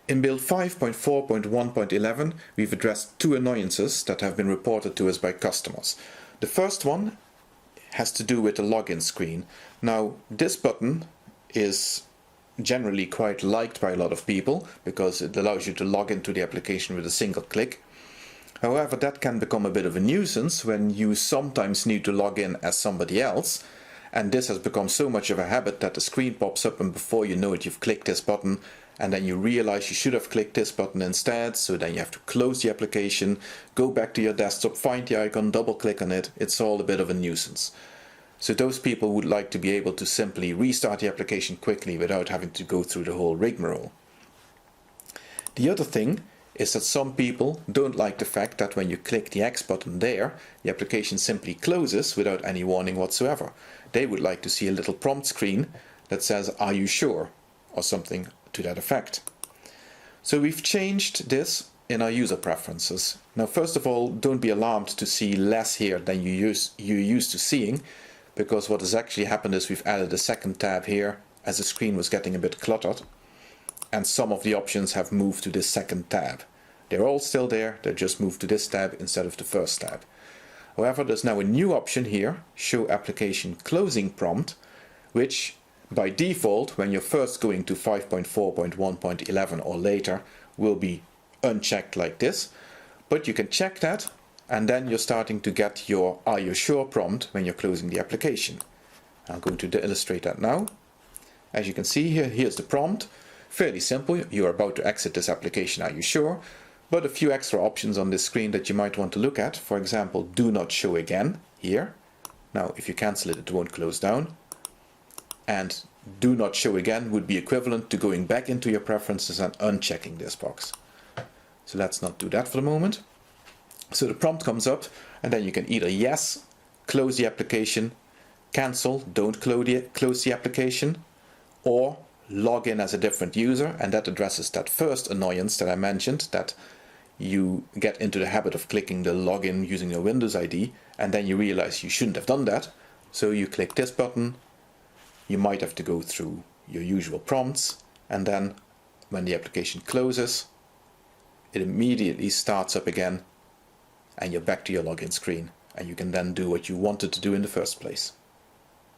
In build 5.4.1.11, we've addressed two annoyances that have been reported to us by customers. The first one has to do with the login screen. Now, this button is generally quite liked by a lot of people because it allows you to log into the application with a single click. However, that can become a bit of a nuisance when you sometimes need to log in as somebody else, and this has become so much of a habit that the screen pops up and before you know it you've clicked this button, and then you realize you should have clicked this button instead, so then you have to close the application, go back to your desktop, find the icon, double click on it. It's all a bit of a nuisance. So those people would like to be able to simply restart the application quickly without having to go through the whole rigmarole. The other thing is that some people don't like the fact that when you click the X button there, the application simply closes without any warning whatsoever. They would like to see a little prompt screen that says, "Are you sure?" or something to that effect. So we've changed this in our user preferences. Now, first of all, don't be alarmed to see less here than you're used to seeing, because what has actually happened is we've added a second tab here as the screen was getting a bit cluttered, and some of the options have moved to this second tab. They're all still there, they just moved to this tab instead of the first tab. However, there's now a new option here, Show Application Closing Prompt, which by default, when you're first going to 5.4.1.11 or later, will be unchecked like this. But you can check that, and then you're starting to get your "Are you sure?" prompt when you're closing the application. I'm going to illustrate that now. As you can see here, here's the prompt. Fairly simple. You're about to exit this application, are you sure? But a few extra options on this screen that you might want to look at. For example, do not show again here. Now, if you cancel it, it won't close down. And do not show again would be equivalent to going back into your preferences and unchecking this box. So let's not do that for the moment. So the prompt comes up, and then you can either yes, close the application, cancel, don't close the application, or log in as a different user, and that addresses that first annoyance that I mentioned, that you get into the habit of clicking the login using your Windows ID, and then you realize you shouldn't have done that. So you click this button. You might have to go through your usual prompts, and then when the application closes, it immediately starts up again, and you're back to your login screen, and you can then do what you wanted to do in the first place.